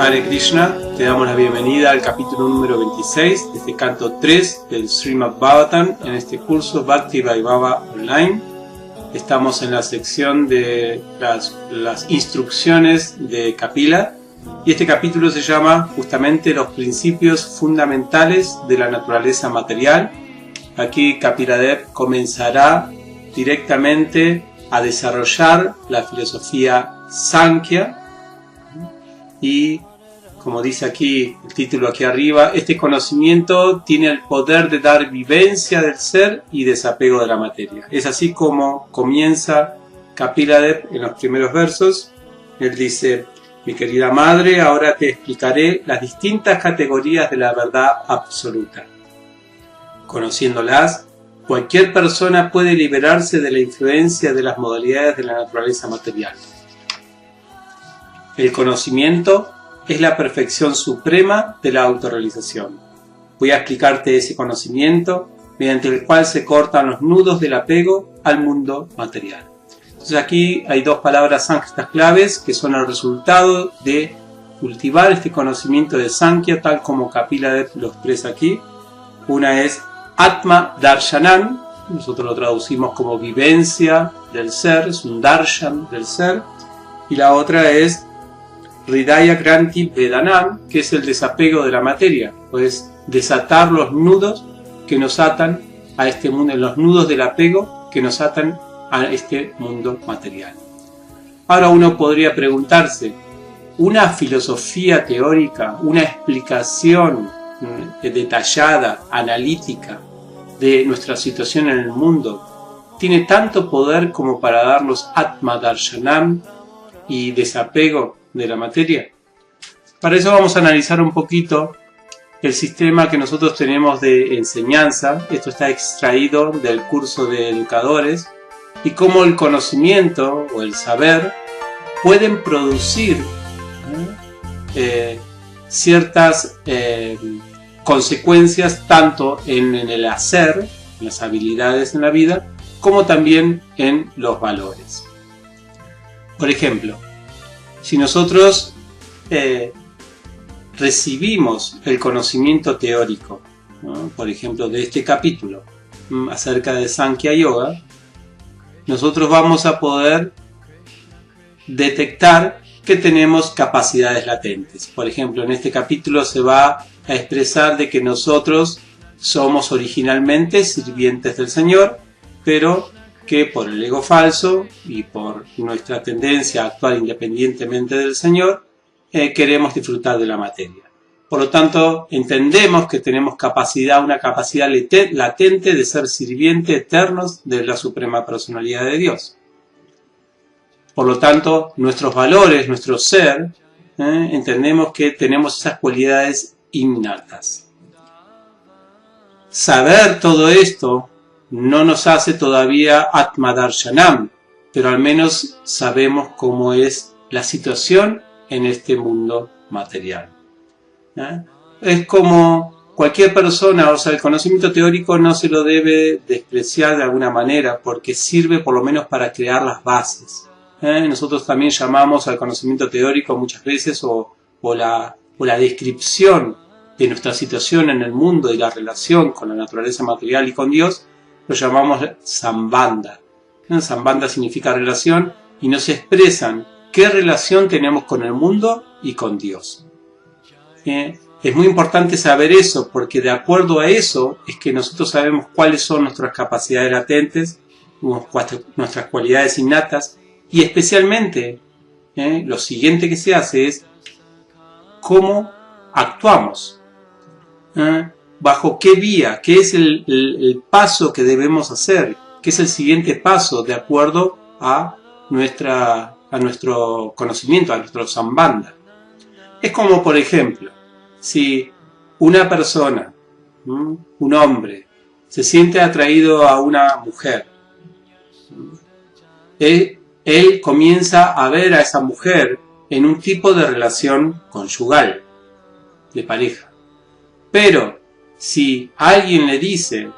Hare Krishna, te damos la bienvenida al capítulo número 26 de este canto 3 del Srimad Bhagavatam en este curso Bhakti Vaibhava Online. Estamos en la sección de las instrucciones de Kapila y este capítulo se llama justamente los principios fundamentales de la naturaleza material. Aquí Kapiladev comenzará directamente a desarrollar la filosofía Sankhya y, como dice aquí el título aquí arriba, este conocimiento tiene el poder de dar vivencia del ser y desapego de la materia. Es así como comienza Kapiladev en los primeros versos. Él dice: mi querida madre, ahora te explicaré las distintas categorías de la verdad absoluta. Conociéndolas, cualquier persona puede liberarse de la influencia de las modalidades de la naturaleza material. El conocimiento es la perfección suprema de la autorrealización. Voy a explicarte ese conocimiento mediante el cual se cortan los nudos del apego al mundo material. Entonces aquí hay dos palabras sánscritas claves que son el resultado de cultivar este conocimiento de Sankhya tal como Kapiladev lo expresa aquí. Una es Atma Darshanam, nosotros lo traducimos como vivencia del ser, es un darshan del ser, y la otra es Hridaya Granti Vedanam, que es el desapego de la materia, pues desatar los nudos que nos atan a este mundo, los nudos del apego que nos atan a este mundo material. Ahora uno podría preguntarse, ¿una filosofía teórica, una explicación detallada, analítica de nuestra situación en el mundo, tiene tanto poder como para darnos Atma Darshanam y desapego de la materia? Para eso vamos a analizar un poquito el sistema que nosotros tenemos de enseñanza. Esto está extraído del curso de educadores y cómo el conocimiento o el saber pueden producir ciertas consecuencias tanto en el hacer, en las habilidades en la vida, como también en los valores. Por ejemplo, si nosotros recibimos el conocimiento teórico, ¿no?, por ejemplo, de este capítulo acerca de Sankhya Yoga, nosotros vamos a poder detectar que tenemos capacidades latentes. Por ejemplo, en este capítulo se va a expresar de que nosotros somos originalmente sirvientes del Señor, pero que por el ego falso y por nuestra tendencia a actuar independientemente del Señor, queremos disfrutar de la materia. Por lo tanto, entendemos que tenemos una capacidad latente de ser sirvientes eternos de la Suprema Personalidad de Dios. Por lo tanto, nuestros valores, nuestro ser, entendemos que tenemos esas cualidades innatas. Saber todo esto no nos hace todavía Atma Darshanam, pero al menos sabemos cómo es la situación en este mundo material. Es como cualquier persona, o sea, el conocimiento teórico no se lo debe despreciar de alguna manera, porque sirve por lo menos para crear las bases. Nosotros también llamamos al conocimiento teórico muchas veces o la descripción de nuestra situación en el mundo y la relación con la naturaleza material y con Dios, lo llamamos Sambandha. Sambandha significa relación y nos expresan qué relación tenemos con el mundo y con Dios. Es muy importante saber eso, porque de acuerdo a eso es que nosotros sabemos cuáles son nuestras capacidades latentes, nuestras cualidades innatas, y especialmente lo siguiente que se hace es cómo actuamos, bajo qué vía, qué es el paso que debemos hacer, qué es el siguiente paso de acuerdo a nuestro conocimiento, a nuestro sambandha. Es como, por ejemplo, si una persona, un hombre, se siente atraído a una mujer, él comienza a ver a esa mujer en un tipo de relación conyugal, de pareja. Pero si alguien le dice,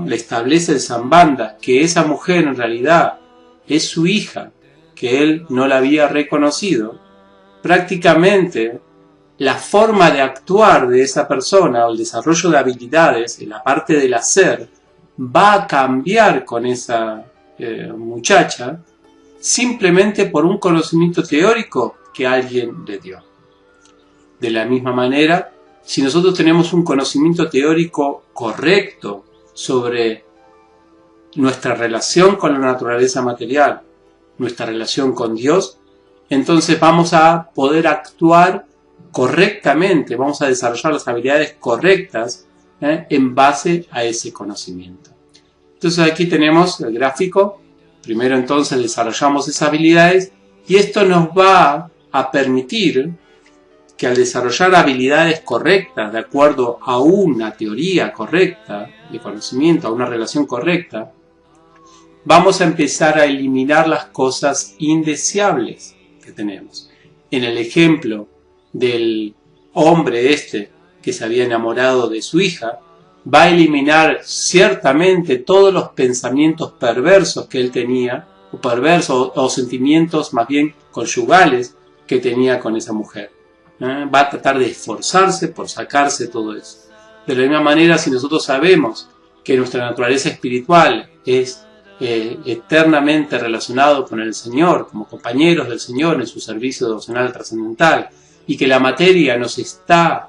le establece el sambandha, que esa mujer en realidad es su hija, que él no la había reconocido, prácticamente la forma de actuar de esa persona o el desarrollo de habilidades en la parte del hacer va a cambiar con esa muchacha simplemente por un conocimiento teórico que alguien le dio. De la misma manera, si nosotros tenemos un conocimiento teórico correcto sobre nuestra relación con la naturaleza material, nuestra relación con Dios, entonces vamos a poder actuar correctamente, vamos a desarrollar las habilidades correctas en base a ese conocimiento. Entonces aquí tenemos el gráfico. Primero entonces desarrollamos esas habilidades y esto nos va a permitir que al desarrollar habilidades correctas de acuerdo a una teoría correcta de conocimiento, a una relación correcta, vamos a empezar a eliminar las cosas indeseables que tenemos. En el ejemplo del hombre que se había enamorado de su hija, va a eliminar ciertamente todos los pensamientos perversos que él tenía, o perversos o sentimientos más bien conyugales que tenía con esa mujer. Va a tratar de esforzarse por sacarse todo eso. De la misma manera, si nosotros sabemos que nuestra naturaleza espiritual es eternamente relacionado con el Señor, como compañeros del Señor en su servicio devocional trascendental, y que la materia nos está,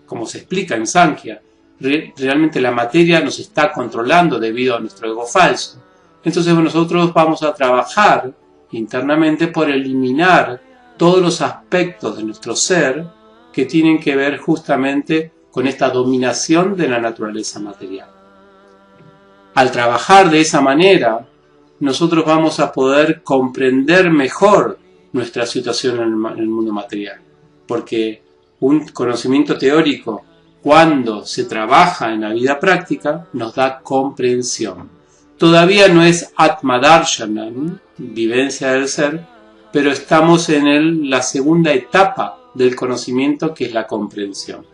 como se explica en Sankhya, realmente la materia nos está controlando debido a nuestro ego falso. Entonces nosotros vamos a trabajar internamente por eliminar todos los aspectos de nuestro ser que tienen que ver justamente con esta dominación de la naturaleza material. Al trabajar de esa manera, nosotros vamos a poder comprender mejor nuestra situación en el mundo material, porque un conocimiento teórico, cuando se trabaja en la vida práctica, nos da comprensión. Todavía no es Atma Darshanam, vivencia del ser, pero estamos en la segunda etapa del conocimiento, que es la comprensión.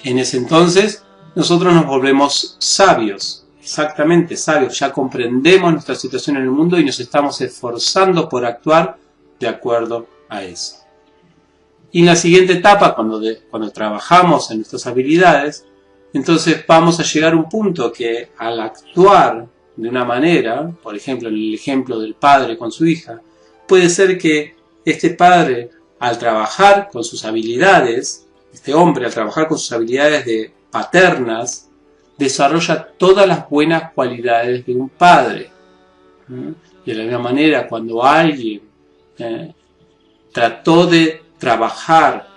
En ese entonces, nosotros nos volvemos sabios, exactamente sabios, ya comprendemos nuestra situación en el mundo y nos estamos esforzando por actuar de acuerdo a eso. Y en la siguiente etapa, cuando trabajamos en nuestras habilidades, entonces vamos a llegar a un punto que al actuar de una manera, por ejemplo, en el ejemplo del padre con su hija, puede ser que este padre, al trabajar con sus habilidades, este hombre al trabajar con sus habilidades paternas, desarrolla todas las buenas cualidades de un padre. Y de la misma manera, cuando alguien trató de trabajar,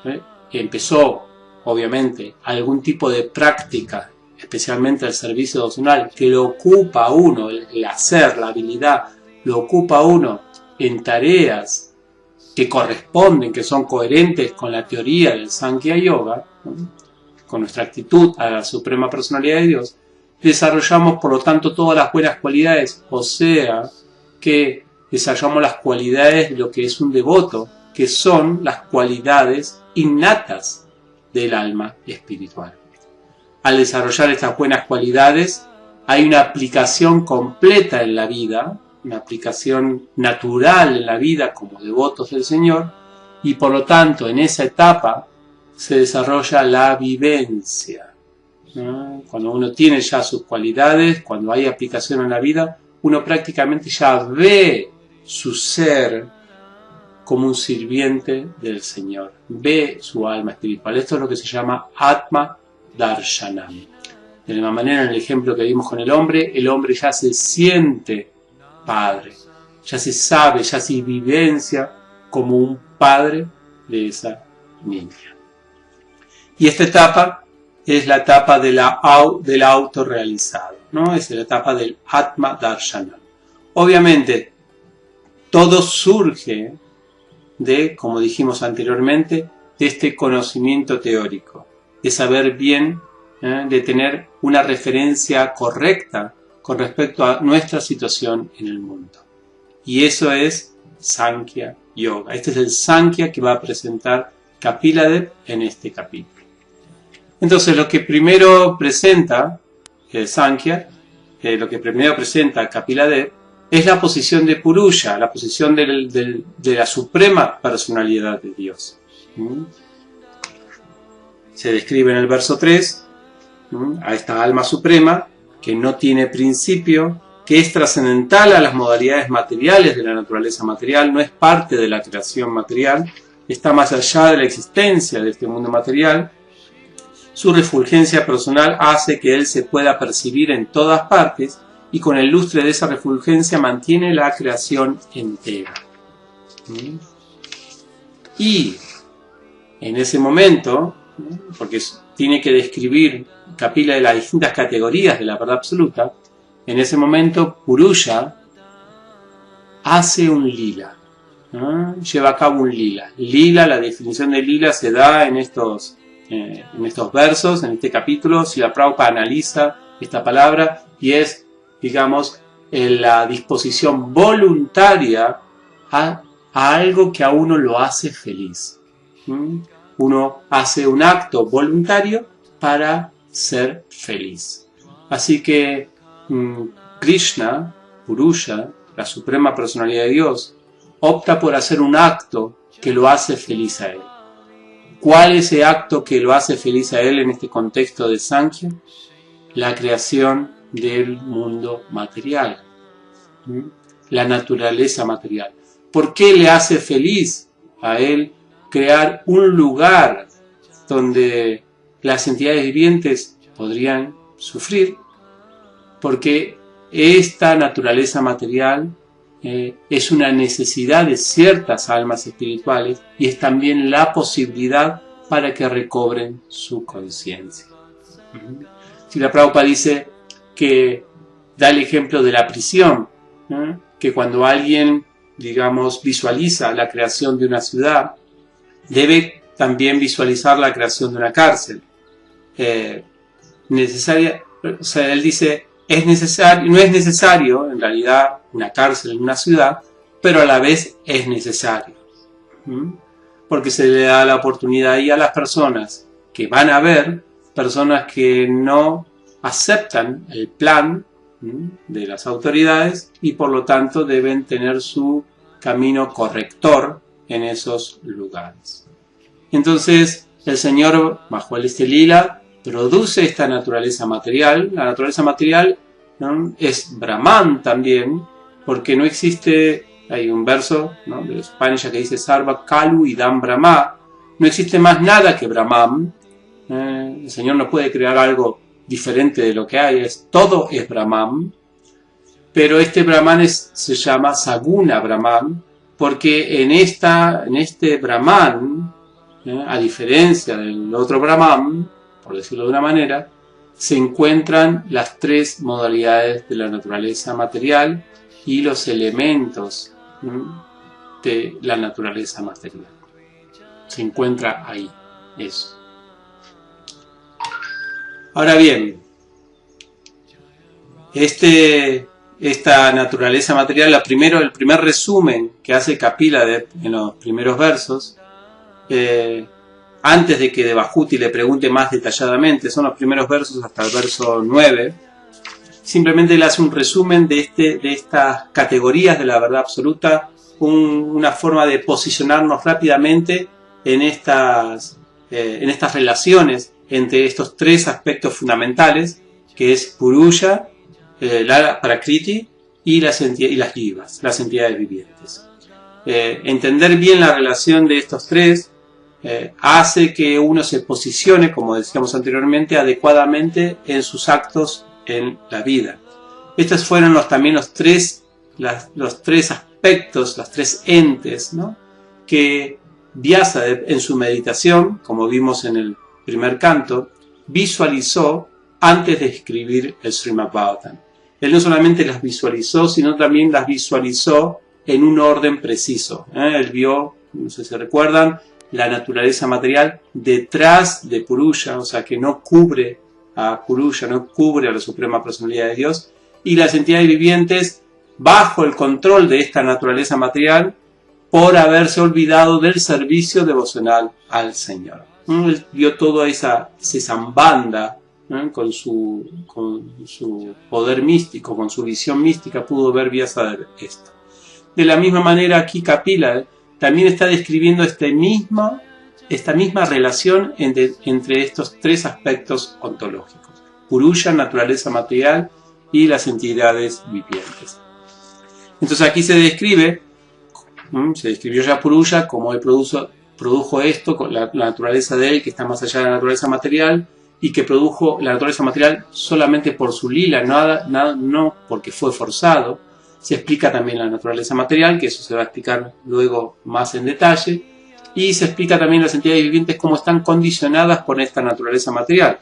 empezó, obviamente, algún tipo de práctica, especialmente el servicio devocional, que lo ocupa a uno, el hacer, la habilidad, lo ocupa a uno en tareas que corresponden, que son coherentes con la teoría del Sankhya Yoga, con nuestra actitud a la suprema personalidad de Dios, desarrollamos por lo tanto todas las buenas cualidades, o sea, que desarrollamos las cualidades de lo que es un devoto, que son las cualidades innatas del alma espiritual. Al desarrollar estas buenas cualidades, hay una aplicación completa en la vida, una aplicación natural en la vida como devotos del Señor, y por lo tanto en esa etapa se desarrolla la vivencia. Cuando uno tiene ya sus cualidades, cuando hay aplicación en la vida, uno prácticamente ya ve su ser como un sirviente del Señor, ve su alma espiritual. Esto es lo que se llama Atma Darshanam. De la misma manera, en el ejemplo que vimos con el hombre ya se siente padre, ya se sabe, ya se vivencia como un padre de esa niña. Y esta etapa es la etapa del autorrealizado, ¿no? Es la etapa del Atma Darshanam. Obviamente, todo surge de, como dijimos anteriormente, de este conocimiento teórico, de saber bien, de tener una referencia correcta con respecto a nuestra situación en el mundo. Y eso es Sankhya Yoga. Este es el Sankhya que va a presentar Kapila en este capítulo. Entonces, lo que primero presenta Sankhya, lo que primero presenta Kapila es la posición de Purusha, la posición de la suprema personalidad de Dios. Se describe en el verso 3 a esta alma suprema que no tiene principio, que es trascendental a las modalidades materiales de la naturaleza material, no es parte de la creación material, está más allá de la existencia de este mundo material. Su refulgencia personal hace que él se pueda percibir en todas partes y con el lustre de esa refulgencia mantiene la creación entera. Y en ese momento, porque tiene que describir Kapila de las distintas categorías de la verdad absoluta, en ese momento Purusha hace un lila, lleva a cabo un lila. Lila, la definición de lila se da en estos versos, en este capítulo. Si la Prabhupada analiza esta palabra y es, digamos, la disposición voluntaria a algo que a uno lo hace feliz. Uno hace un acto voluntario para ser feliz. Así que Krishna, Purusha, la suprema personalidad de Dios, opta por hacer un acto que lo hace feliz a él. ¿Cuál es ese acto que lo hace feliz a él en este contexto de Sankhya? La creación del mundo material, la naturaleza material. ¿Por qué le hace feliz a él crear un lugar donde las entidades vivientes podrían sufrir? Porque esta naturaleza material es una necesidad de ciertas almas espirituales y es también la posibilidad para que recobren su conciencia. Srila Prabhupada dice que da el ejemplo de la prisión, que cuando alguien, digamos, visualiza la creación de una ciudad, debe también visualizar la creación de una cárcel. Él dice, no es necesario, en realidad, una cárcel en una ciudad, pero a la vez es necesario. Porque se le da la oportunidad ahí a las personas que van a ver, personas que no aceptan el plan de las autoridades y por lo tanto deben tener su camino corrector en esos lugares. Entonces el Señor, bajo este lila, produce esta naturaleza material. La naturaleza material es Brahman también, porque no existe, hay un verso de los Upanishads que dice Sarva Kalu Idam Brahma, no existe más nada que Brahman. El Señor no puede crear algo diferente de lo que hay, todo es Brahman, pero este Brahman se llama Saguna Brahman, porque en este Brahman, a diferencia del otro Brahman, por decirlo de una manera, se encuentran las tres modalidades de la naturaleza material y los elementos de la naturaleza material. Se encuentra ahí, eso. Ahora bien, esta naturaleza material, el primer resumen que hace Kapila en los primeros versos, antes de que Devahuti le pregunte más detalladamente, son los primeros versos hasta el verso 9, simplemente le hace un resumen de estas categorías de la verdad absoluta, una forma de posicionarnos rápidamente en estas relaciones entre estos tres aspectos fundamentales, que es Purusha, la Prakriti y las jivas, las entidades vivientes. Entender bien la relación de estos tres hace que uno se posicione, como decíamos anteriormente, adecuadamente en sus actos en la vida. Estos fueron también los tres aspectos, los tres entes, que Vyasa en su meditación, como vimos en el primer canto, visualizó antes de escribir el Srimad Bhagavatam. Él no solamente las visualizó, sino también las visualizó en un orden preciso. Él vio, no sé si recuerdan, la naturaleza material detrás de Purusha, o sea que no cubre a Purusha, no cubre a la Suprema Personalidad de Dios, y las entidades vivientes bajo el control de esta naturaleza material por haberse olvidado del servicio devocional al Señor. Él vio toda esa zambanda, con su poder místico, con su visión mística, pudo ver Vyasa esto. De la misma manera aquí Kapila también está describiendo esta misma esta misma relación entre estos tres aspectos ontológicos: Purusha, naturaleza material, y las entidades vivientes. Entonces aquí se describió ya Purusha como él produjo esto, con la naturaleza de él que está más allá de la naturaleza material, y que produjo la naturaleza material solamente por su lila, no porque fue forzado. Se explica también la naturaleza material, que eso se va a explicar luego más en detalle, y se explica también las entidades vivientes cómo están condicionadas por esta naturaleza material.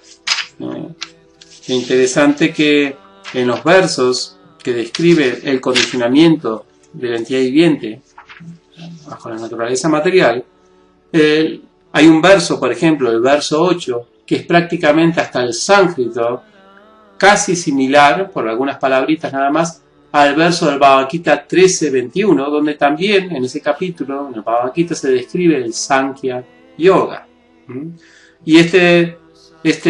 Es interesante que en los versos que describe el condicionamiento de la entidad viviente bajo la naturaleza material, hay un verso, por ejemplo, el verso 8, que es prácticamente hasta el sánscrito casi similar, por algunas palabritas nada más, al verso del Bhagavad Gita 13.21, donde también en ese capítulo, en el Bhagavad Gita, se describe el Sankhya Yoga. Y este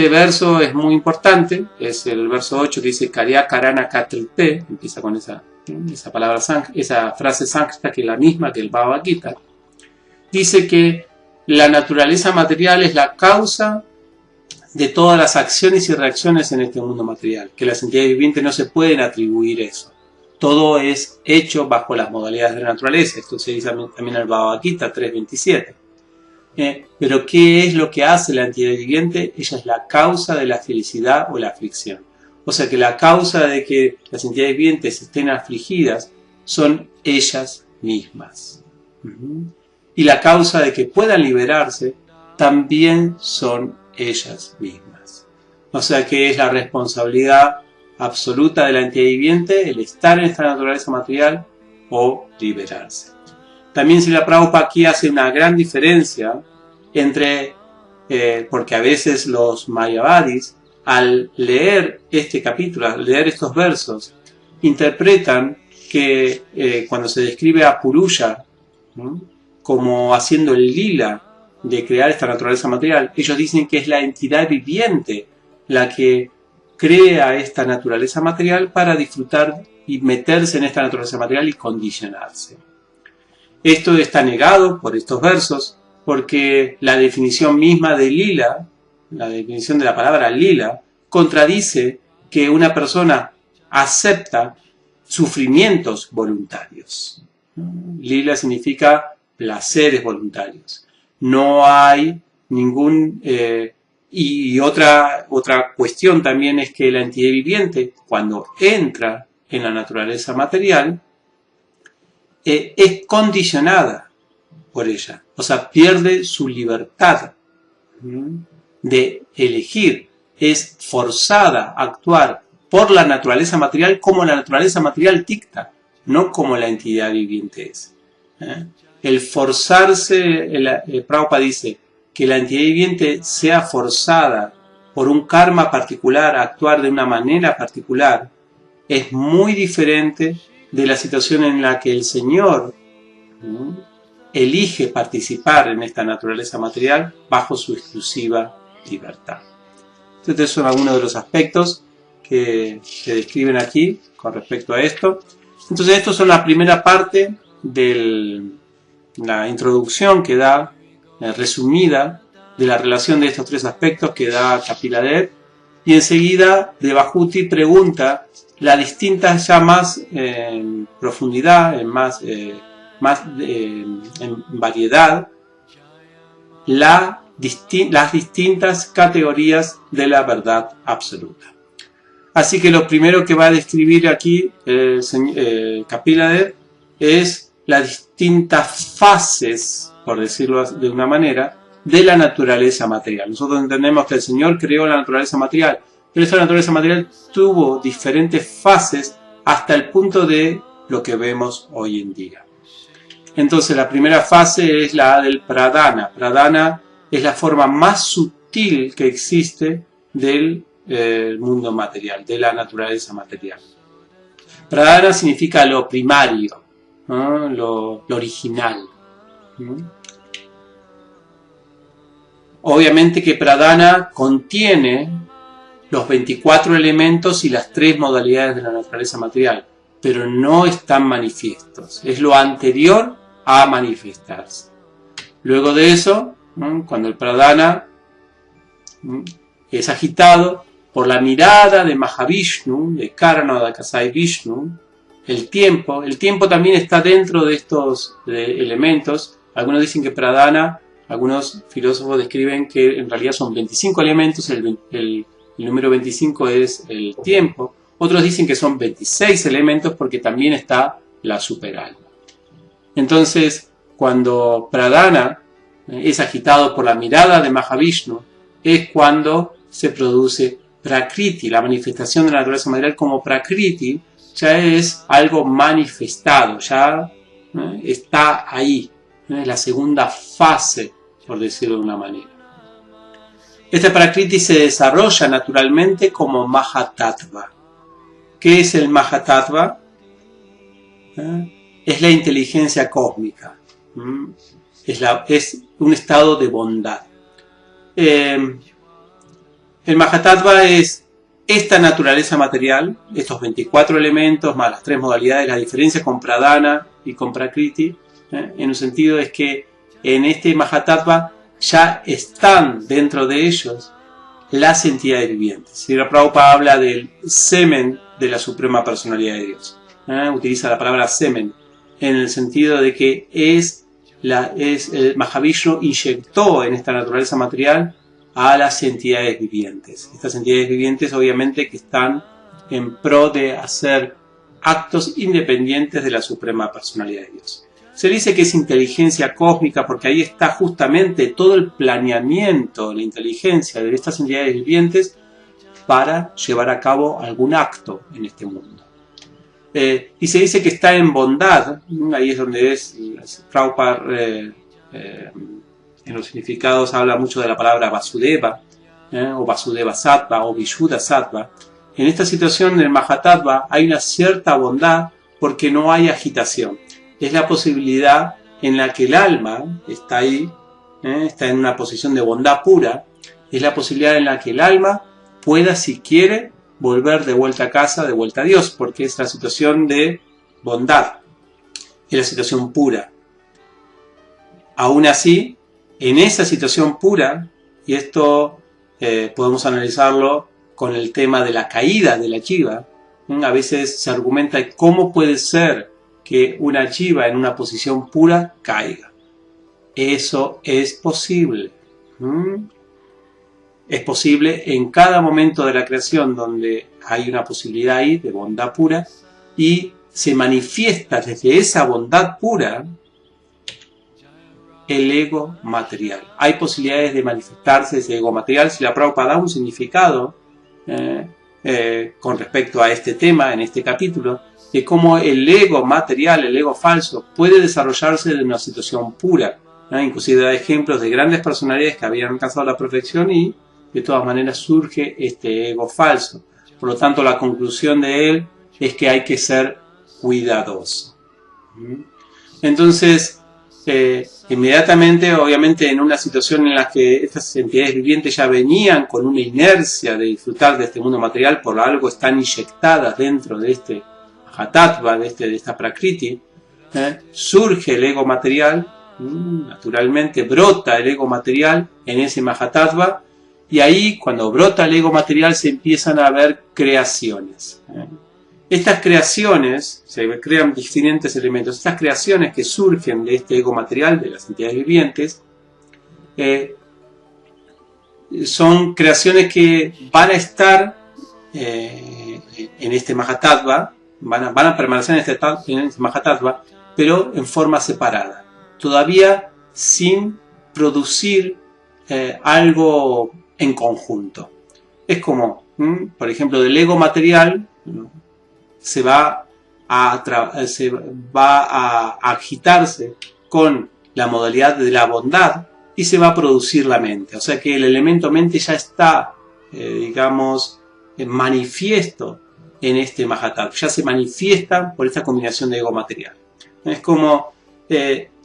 verso es muy importante, es el verso 8 que dice Karya Karana Katripe, empieza con esa palabra, esa frase sánscrita que es la misma que el Bhagavad Gita. Dice que la naturaleza material es la causa de todas las acciones y reacciones en este mundo material, que las entidades vivientes no se pueden atribuir eso. Todo es hecho bajo las modalidades de la naturaleza. Esto se dice también en el Bhagavad Gita 3.27. Pero ¿qué es lo que hace la entidad viviente? Ella es la causa de la felicidad o la aflicción. O sea que la causa de que las entidades vivientes estén afligidas son ellas mismas. Y la causa de que puedan liberarse también son ellas mismas. O sea que es la responsabilidad absoluta de la entidad viviente el estar en esta naturaleza material o liberarse. También Srila Prabhupada aquí hace una gran diferencia entre, porque a veces los mayavadis, al leer este capítulo, al leer estos versos, interpretan que cuando se describe a Purusha como haciendo el lila de crear esta naturaleza material, ellos dicen que es la entidad viviente la que crea esta naturaleza material para disfrutar y meterse en esta naturaleza material y condicionarse. Esto está negado por estos versos, porque la definición misma de lila, la definición de la palabra lila, contradice que una persona acepta sufrimientos voluntarios. Lila significa placeres voluntarios. No hay ningún... y otra cuestión también es que la entidad viviente, cuando entra en la naturaleza material, es condicionada por ella. O sea, pierde su libertad de elegir. Es forzada a actuar por la naturaleza material como la naturaleza material dicta, no como la entidad viviente es. El forzarse, Prabhupada dice, que la entidad viviente sea forzada por un karma particular a actuar de una manera particular, es muy diferente de la situación en la que el Señor elige participar en esta naturaleza material bajo su exclusiva libertad. Estos son algunos de los aspectos que se describen aquí con respecto a esto. Entonces, estos son la primera parte de la introducción que da resumida de la relación de estos tres aspectos que da Kapila Dev, y enseguida Devahuti pregunta las distintas ya más en profundidad, en variedad, las distintas categorías de la verdad absoluta. Así que lo primero que va a describir aquí Kapila Dev es las distintas fases, por decirlo de una manera, de la naturaleza material. Nosotros entendemos que el Señor creó la naturaleza material, pero esta naturaleza material tuvo diferentes fases hasta el punto de lo que vemos hoy en día. Entonces la primera fase es la del pradana. Pradana es la forma más sutil que existe del mundo material, de la naturaleza material. Pradana significa lo primario, ¿no? Lo original. Obviamente que Pradana contiene los 24 elementos y las 3 modalidades de la naturaleza material, pero no están manifiestos. Es lo anterior a manifestarse. Luego de eso Cuando el pradana es agitado por la mirada de Mahavishnu, de Karanodakasai Vishnu, el tiempo también está dentro de estos elementos. Algunos dicen que pradana, algunos filósofos describen que en realidad son 25 elementos, el número 25 es el tiempo. Otros dicen que son 26 elementos porque también está la superalma. Entonces, cuando pradana es agitado por la mirada de Mahavishnu, es cuando se produce prakriti, la manifestación de la naturaleza material como prakriti, ya es algo manifestado, ya está ahí, es la segunda fase, por decirlo de una manera. Esta prakriti se desarrolla naturalmente como Mahatattva. ¿Qué es el Mahatattva? Es la inteligencia cósmica, es un estado de bondad. El Mahatattva es esta naturaleza material, estos 24 elementos más las 3 modalidades. La diferencia con pradana y con prakriti, en un sentido es que en este Mahatattva ya están dentro de ellos las entidades vivientes. Srila Prabhupada habla del semen de la Suprema Personalidad de Dios. Utiliza la palabra semen en el sentido de que Mahavishnu inyectó en esta naturaleza material a las entidades vivientes. Estas entidades vivientes obviamente que están en pro de hacer actos independientes de la Suprema Personalidad de Dios. Se dice que es inteligencia cósmica porque ahí está justamente todo el planeamiento, la inteligencia de estas entidades vivientes para llevar a cabo algún acto en este mundo. Y se dice que está en bondad, ahí es donde Prabhupada en los significados habla mucho de la palabra Vasudeva, o Vasudeva Sattva, o Vishuddha Sattva. En esta situación del Mahatattva hay una cierta bondad porque no hay agitación. Es la posibilidad en la que el alma está ahí, está en una posición de bondad pura. Es la posibilidad en la que el alma pueda, si quiere, volver de vuelta a casa, de vuelta a Dios, porque es la situación de bondad, es la situación pura. Aún así, en esa situación pura, y esto podemos analizarlo con el tema de la caída de la jiva, a veces se argumenta cómo puede ser que una jiva en una posición pura caiga. Eso es posible. Es posible en cada momento de la creación donde hay una posibilidad ahí de bondad pura y se manifiesta desde esa bondad pura el ego material. Hay posibilidades de manifestarse ese ego material. Si la Prabhupada da un significado con respecto a este tema, en este capítulo, de cómo el ego material, el ego falso, puede desarrollarse de una situación pura. Inclusive da ejemplos de grandes personalidades que habían alcanzado la perfección y de todas maneras surge este ego falso. Por lo tanto, la conclusión de él es que hay que ser cuidadoso. Entonces, inmediatamente, obviamente, en una situación en la que estas entidades vivientes ya venían con una inercia de disfrutar de este mundo material, por algo están inyectadas dentro de este Mahatattva, de esta Prakriti, surge el ego material, naturalmente brota el ego material en ese Mahatattva, y ahí, cuando brota el ego material, se empiezan a ver creaciones. Estas creaciones, se crean diferentes elementos, estas creaciones que surgen de este ego material, de las entidades vivientes, son creaciones que van a estar en este Mahatattva, van a permanecer en este Mahatattva, pero en forma separada, todavía sin producir algo en conjunto. Es como, por ejemplo, del ego material se va a agitarse con la modalidad de la bondad y se va a producir la mente. O sea que el elemento mente ya está, digamos, manifiesto en este Mahatattva. Ya se manifiesta por esta combinación de ego material. Es como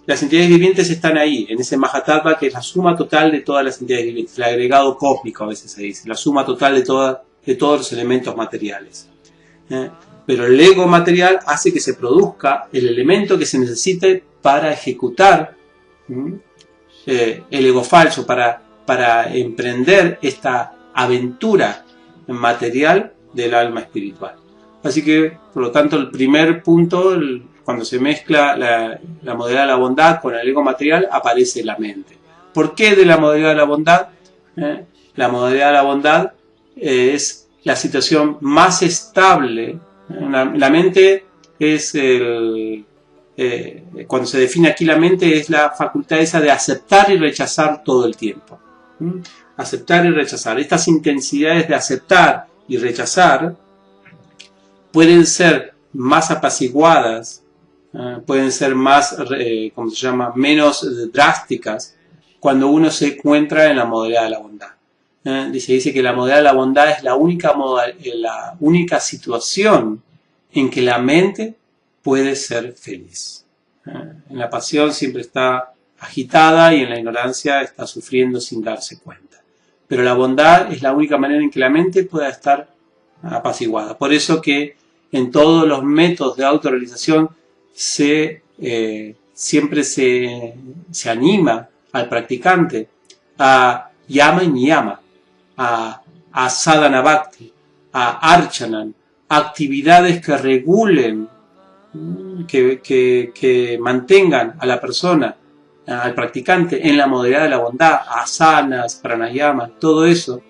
las entidades vivientes están ahí, en ese Mahatattva, que es la suma total de todas las entidades vivientes, el agregado cósmico a veces se dice, la suma total de todos los elementos materiales. Pero el ego material hace que se produzca el elemento que se necesite para ejecutar el ego falso, para emprender esta aventura material del alma espiritual. Así que, por lo tanto, el primer punto, cuando se mezcla la modalidad de la bondad con el ego material, aparece la mente. ¿Por qué de la modalidad de la bondad? La modalidad de la bondad es la situación más estable. La mente es cuando se define aquí la mente, es la facultad esa de aceptar y rechazar todo el tiempo. Aceptar y rechazar. Estas intensidades de aceptar y rechazar pueden ser más apaciguadas, pueden ser más, ¿cómo se llama?, menos drásticas cuando uno se encuentra en la modalidad de la bondad. Dice que la modalidad de la bondad es la única situación en que la mente puede ser feliz. En la pasión siempre está agitada y en la ignorancia está sufriendo sin darse cuenta. Pero la bondad es la única manera en que la mente pueda estar apaciguada. Por eso que en todos los métodos de autorrealización siempre se anima al practicante a yama y niyama, a sadhana bhakti, a archanan, actividades que regulen, que mantengan a la persona, al practicante en la modalidad de la bondad, asanas, pranayama, todo eso,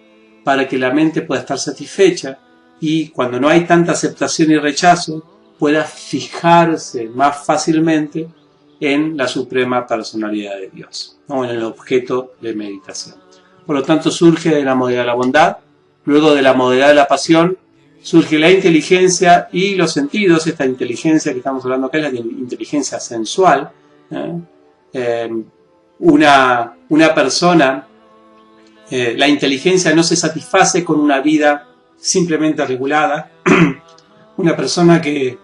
para que la mente pueda estar satisfecha y cuando no hay tanta aceptación y rechazo, pueda fijarse más fácilmente en la suprema personalidad de Dios, o en el objeto de meditación. Por lo tanto, surge de la modalidad de la bondad, luego de la modalidad de la pasión, surge la inteligencia y los sentidos. Esta inteligencia que estamos hablando acá es la inteligencia sensual. Una persona, la inteligencia no se satisface con una vida simplemente regulada. Una persona que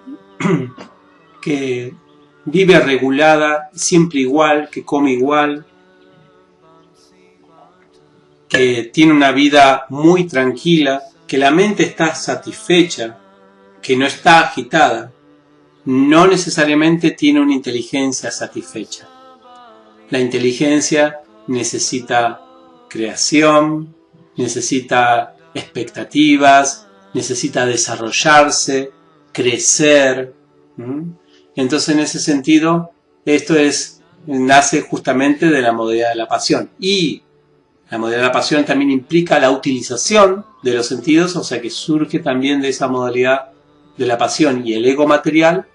vive regulada, siempre igual, que come igual, que tiene una vida muy tranquila, que la mente está satisfecha, que no está agitada, no necesariamente tiene una inteligencia satisfecha. La inteligencia necesita creación, necesita expectativas, necesita desarrollarse, crecer. Entonces, en ese sentido, esto nace justamente de la modalidad de la pasión. Y la modalidad de la pasión también implica la utilización de los sentidos, o sea que surge también de esa modalidad de la pasión y el ego material,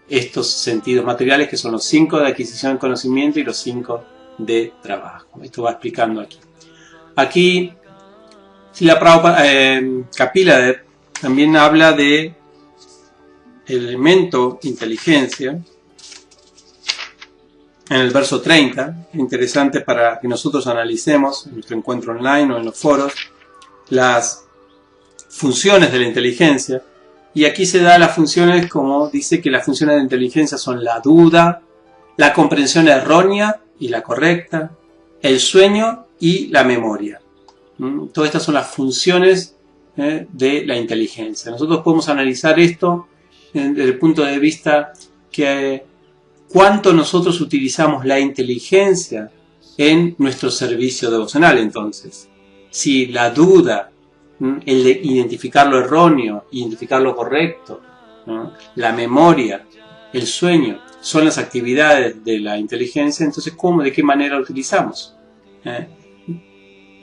estos sentidos materiales que son los 5 de adquisición del conocimiento y los 5 de trabajo. Esto va explicando aquí. Aquí, Srila Prabhupada, Kapila también habla de el elemento inteligencia en el verso 30, interesante para que nosotros analicemos en nuestro encuentro online o en los foros las funciones de la inteligencia. Y aquí se da las funciones, como dice que las funciones de inteligencia son la duda, la comprensión errónea y la correcta, el sueño y la memoria. Todas estas son las funciones de la inteligencia. Nosotros podemos analizar esto desde el punto de vista que cuánto nosotros utilizamos la inteligencia en nuestro servicio devocional. Entonces, si la duda, el de identificar lo erróneo, identificar lo correcto, ¿no?, la memoria, el sueño, son las actividades de la inteligencia, entonces ¿cómo, de qué manera lo utilizamos?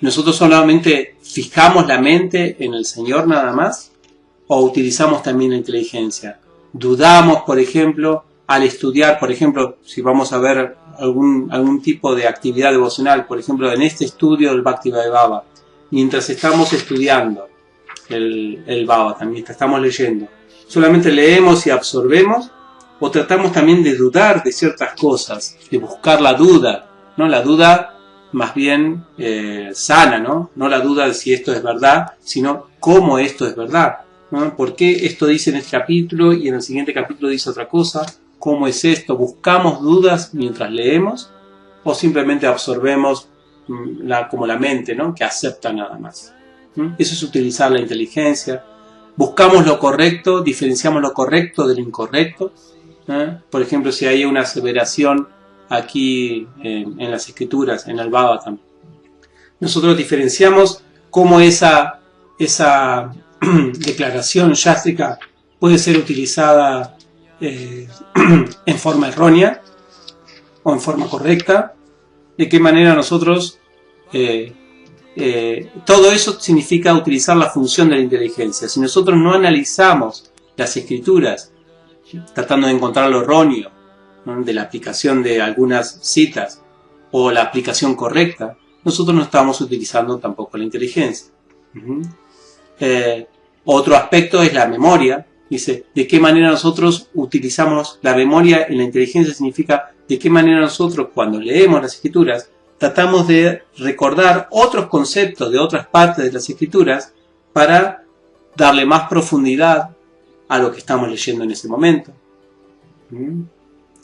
¿Nosotros solamente fijamos la mente en el Señor nada más? ¿O utilizamos también la inteligencia? ¿Dudamos, por ejemplo, al estudiar, por ejemplo, si vamos a ver algún tipo de actividad devocional, por ejemplo, en este estudio del Bhakti-Vaibhava, mientras estamos estudiando el Bhava, mientras estamos leyendo, solamente leemos y absorbemos, o tratamos también de dudar de ciertas cosas, de buscar la duda, ¿no? La duda más bien sana, ¿no? No la duda de si esto es verdad, sino cómo esto es verdad, ¿no? ¿Por qué esto dice en este capítulo y en el siguiente capítulo dice otra cosa? ¿Cómo es esto? ¿Buscamos dudas mientras leemos? ¿O simplemente absorbemos como la mente, ¿no?, que acepta nada más? Eso es utilizar la inteligencia. Buscamos lo correcto, diferenciamos lo correcto del incorrecto. Por ejemplo, si hay una aseveración aquí en las escrituras, en el Bhagavatam. Nosotros diferenciamos cómo esa declaración yástrica puede ser utilizada en forma errónea o en forma correcta, de qué manera nosotros, todo eso significa utilizar la función de la inteligencia. Si nosotros no analizamos las escrituras, tratando de encontrar lo erróneo, ¿no?, de la aplicación de algunas citas o la aplicación correcta, nosotros no estamos utilizando tampoco la inteligencia. Otro aspecto es la memoria. Dice, ¿de qué manera nosotros utilizamos la memoria en la inteligencia? Significa, ¿de qué manera nosotros, cuando leemos las escrituras, tratamos de recordar otros conceptos de otras partes de las escrituras para darle más profundidad a lo que estamos leyendo en ese momento?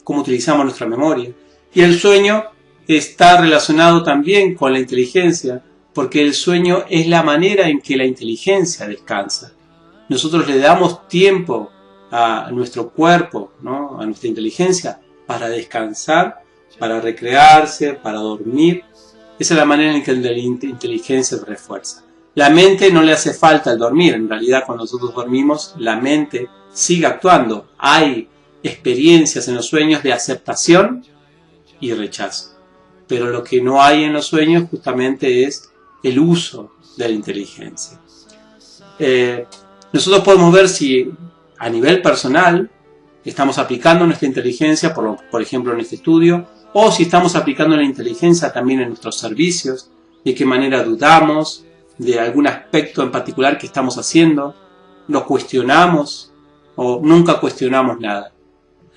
¿Cómo utilizamos nuestra memoria? Y el sueño está relacionado también con la inteligencia, porque el sueño es la manera en que la inteligencia descansa. Nosotros le damos tiempo a nuestro cuerpo, ¿no?, a nuestra inteligencia, para descansar, para recrearse, para dormir. Esa es la manera en que la inteligencia se refuerza. La mente no le hace falta el dormir. En realidad, cuando nosotros dormimos, la mente sigue actuando. Hay experiencias en los sueños de aceptación y rechazo. Pero lo que no hay en los sueños justamente es el uso de la inteligencia. Nosotros podemos ver si a nivel personal estamos aplicando nuestra inteligencia, por ejemplo en este estudio, o si estamos aplicando la inteligencia también en nuestros servicios, de qué manera dudamos de algún aspecto en particular que estamos haciendo, lo cuestionamos o nunca cuestionamos nada.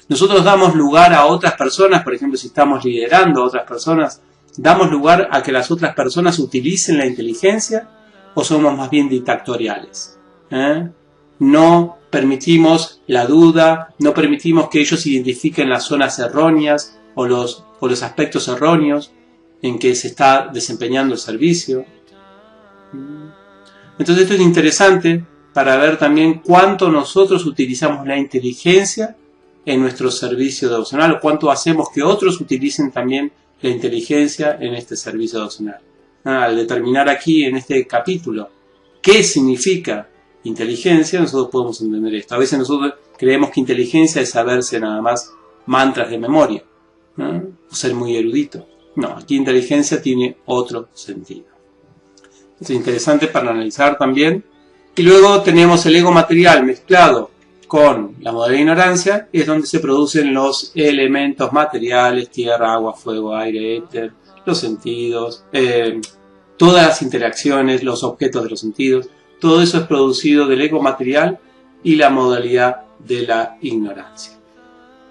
Nosotros damos lugar a otras personas, por ejemplo, si estamos liderando a otras personas, ¿damos lugar a que las otras personas utilicen la inteligencia o somos más bien dictatoriales? No permitimos la duda, no permitimos que ellos identifiquen las zonas erróneas o los aspectos erróneos en que se está desempeñando el servicio. Entonces esto es interesante para ver también cuánto nosotros utilizamos la inteligencia en nuestro servicio devocional, o cuánto hacemos que otros utilicen también la inteligencia en este servicio devocional. Al determinar aquí en este capítulo qué significa inteligencia, nosotros podemos entender esto. A veces nosotros creemos que inteligencia es saberse nada más mantras de memoria, ¿no?, o ser muy erudito. No, aquí inteligencia tiene otro sentido. Es interesante para analizar también. Y luego tenemos el ego material mezclado con la modalidad de ignorancia, es donde se producen los elementos materiales: tierra, agua, fuego, aire, éter, los sentidos, todas las interacciones, los objetos de los sentidos. Todo eso es producido del ego material y la modalidad de la ignorancia.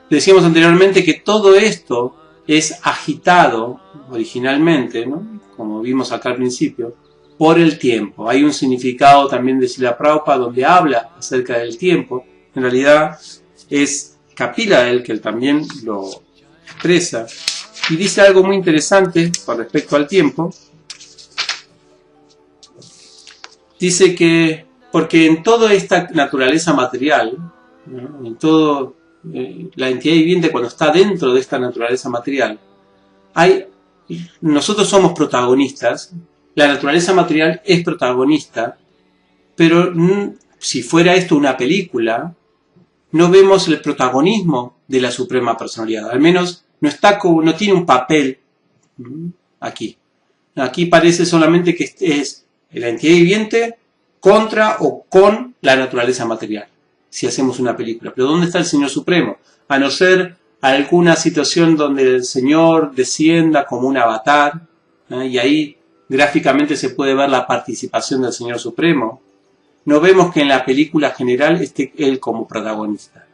Decíamos anteriormente que todo esto es agitado originalmente, ¿no?, como vimos acá al principio, por el tiempo. Hay un significado también de Srila Prabhupada donde habla acerca del tiempo. En realidad es Kapila el que también lo expresa y dice algo muy interesante con respecto al tiempo. Dice que porque en toda esta naturaleza material, ¿no?, en todo la entidad viviente, cuando está dentro de esta naturaleza material, nosotros somos protagonistas. La naturaleza material es protagonista, pero si fuera esto una película, no vemos el protagonismo de la Suprema Personalidad. Al menos no tiene un papel aquí. Aquí parece solamente que es la entidad viviente contra o con la naturaleza material, si hacemos una película. Pero ¿dónde está el Señor Supremo? A no ser alguna situación donde el Señor descienda como un avatar, y ahí gráficamente se puede ver la participación del Señor Supremo. No vemos que en la película general esté Él como protagonista.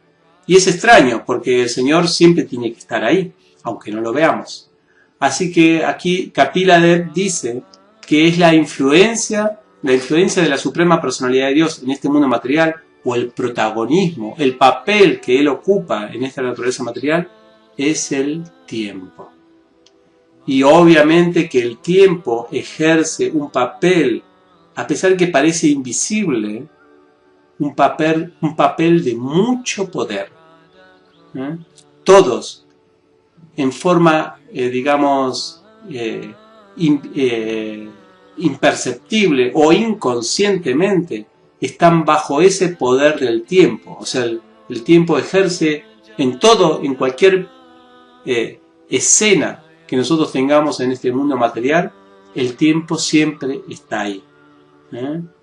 Y es extraño, porque el Señor siempre tiene que estar ahí, aunque no lo veamos. Así que aquí Kapila Dev dice que es la influencia de la Suprema Personalidad de Dios en este mundo material, o el protagonismo, el papel que Él ocupa en esta naturaleza material, es el tiempo. Y obviamente que el tiempo ejerce un papel, a pesar que parece invisible, un papel de mucho poder. Todos en forma, digamos, imperceptible o inconscientemente, están bajo ese poder del tiempo. O sea, el tiempo ejerce en todo, en cualquier escena que nosotros tengamos en este mundo material, el tiempo siempre está ahí,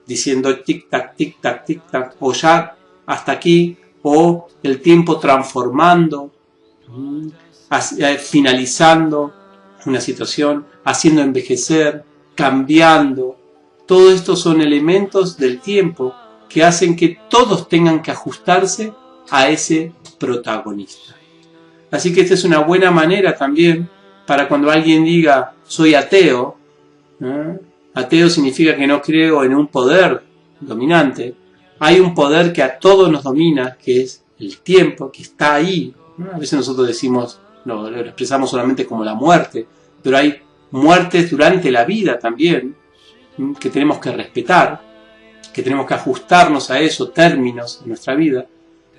diciendo tic-tac, tic-tac, tic-tac, o ya hasta aquí, o el tiempo transformando, finalizando una situación, haciendo envejecer, cambiando. Todo esto son elementos del tiempo que hacen que todos tengan que ajustarse a ese protagonista. Así que esta es una buena manera también para cuando alguien diga soy ateo. Ateo significa que no creo en un poder dominante. Hay un poder que a todos nos domina, que es el tiempo, que está ahí. A veces nosotros decimos, lo expresamos solamente como la muerte, pero hay muertes durante la vida también, que tenemos que respetar, que tenemos que ajustarnos a esos términos en nuestra vida,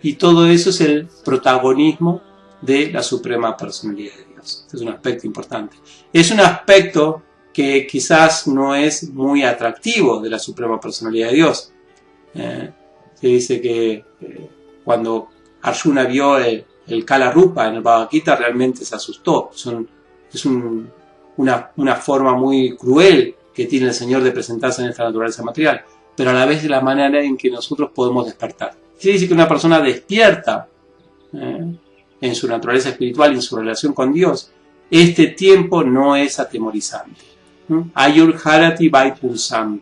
y todo eso es el protagonismo de la Suprema Personalidad de Dios. Este es un aspecto importante. Es un aspecto que quizás no es muy atractivo de la Suprema Personalidad de Dios. Se dice que cuando Arjuna vio el Kala Rupa en el Bhagavad Gita, realmente se asustó. Es una forma muy cruel que tiene el Señor de presentarse en esta naturaleza material, pero a la vez de la manera en que nosotros podemos despertar. Quiere decir que una persona despierta en su naturaleza espiritual y en su relación con Dios, este tiempo no es atemorizante. Ayur Harati Vaipulsam.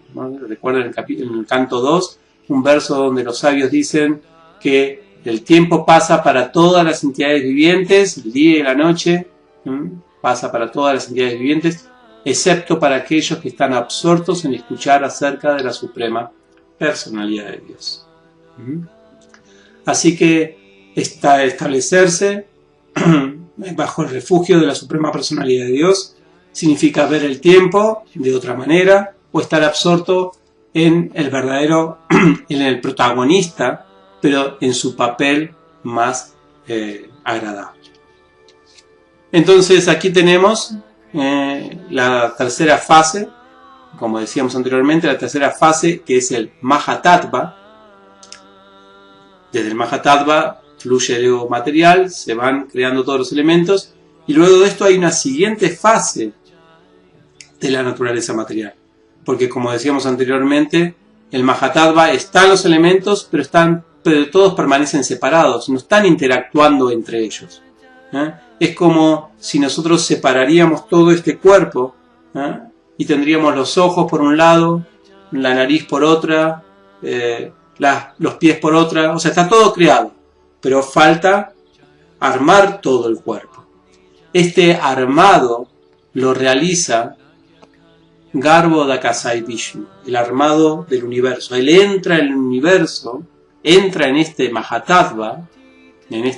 Recuerden en el canto 2, un verso donde los sabios dicen que el tiempo pasa para todas las entidades vivientes, el día y la noche, pasa para todas las entidades vivientes, excepto para aquellos que están absortos en escuchar acerca de la Suprema Personalidad de Dios. Así que establecerse bajo el refugio de la Suprema Personalidad de Dios significa ver el tiempo de otra manera o estar absorto en el verdadero, en el protagonista, pero en su papel más agradable. Entonces aquí tenemos la tercera fase, como decíamos anteriormente, la tercera fase, que es el Mahatattva. Desde el Mahatattva fluye el ego material, se van creando todos los elementos, y luego de esto hay una siguiente fase de la naturaleza material. Porque como decíamos anteriormente, el Mahatattva están los elementos, pero todos permanecen separados, no están interactuando entre ellos. Es como si nosotros separaríamos todo este cuerpo y tendríamos los ojos por un lado, la nariz por otra, los pies por otra, o sea, está todo creado, pero falta armar todo el cuerpo. Este armado lo realiza Garbhodakasai Vishnu, el armado del universo. Él entra en el universo, entra en este Mahatattva, en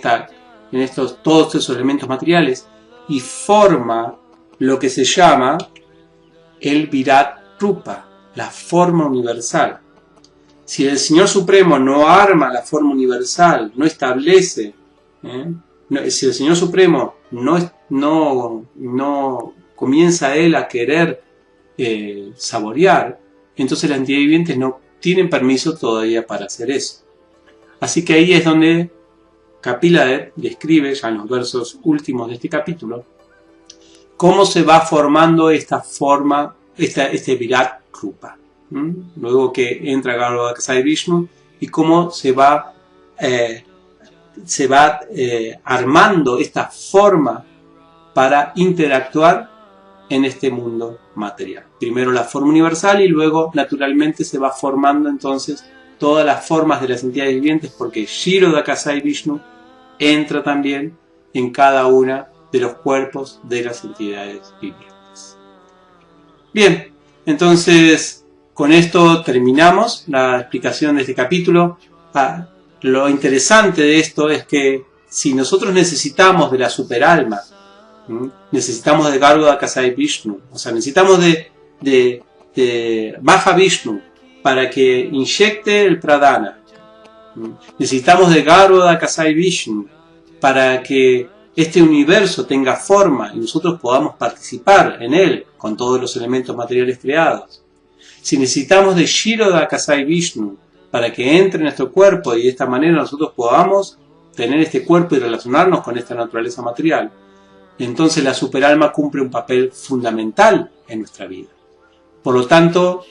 todos estos elementos materiales, y forma lo que se llama el Virat Rupa, la forma universal. Si el Señor Supremo no arma la forma universal, no establece, si el Señor Supremo no comienza él a querer saborear, entonces las entidades vivientes no tienen permiso todavía para hacer eso. Así que ahí es donde Kapila describe, ya en los versos últimos de este capítulo, cómo se va formando esta forma, este Virat Rupa. Luego que entra Garbhodakasai Vishnu, y cómo se va armando esta forma para interactuar en este mundo material. Primero la forma universal y luego naturalmente se va formando entonces todas las formas de las entidades vivientes, porque Kshirodakasai Vishnu entra también en cada una de los cuerpos de las entidades vivientes. Bien, entonces con esto terminamos la explicación de este capítulo. Lo interesante de esto es que si nosotros necesitamos de la superalma, necesitamos de Garbhodakasai Vishnu, o sea, necesitamos de Mahavishnu para que inyecte el pradana. Necesitamos de Garbhodakasai Vishnu para que este universo tenga forma y nosotros podamos participar en él con todos los elementos materiales creados. Si necesitamos de Shiroda Kasai Vishnu para que entre en nuestro cuerpo y de esta manera nosotros podamos tener este cuerpo y relacionarnos con esta naturaleza material, entonces la superalma cumple un papel fundamental en nuestra vida. Por lo tanto,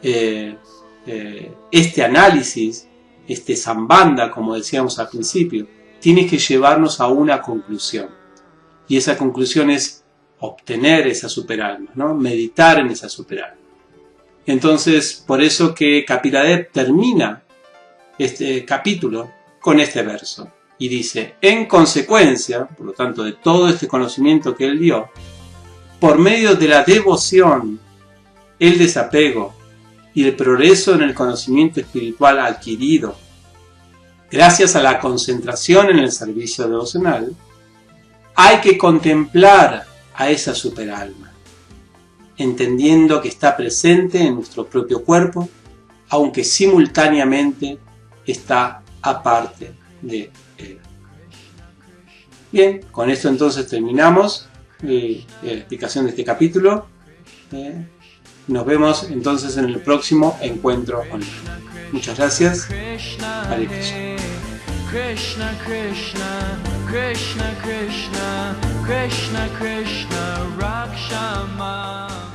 este análisis, este sambandha, como decíamos al principio, tiene que llevarnos a una conclusión. Y esa conclusión es obtener esa superalma, ¿no? Meditar en esa superalma. Entonces, por eso que Kapila termina este capítulo con este verso. Y dice, en consecuencia, por lo tanto, de todo este conocimiento que él dio, por medio de la devoción, el desapego y el progreso en el conocimiento espiritual adquirido, gracias a la concentración en el servicio devocional, hay que contemplar a esa superalma, entendiendo que está presente en nuestro propio cuerpo, aunque simultáneamente está aparte de él. Bien, con esto entonces terminamos la explicación de este capítulo. Nos vemos entonces en el próximo encuentro online. Muchas gracias. Hare Krishna. Krishna Krishna, Krishna Krishna, Krishna Krishna, Rakshama.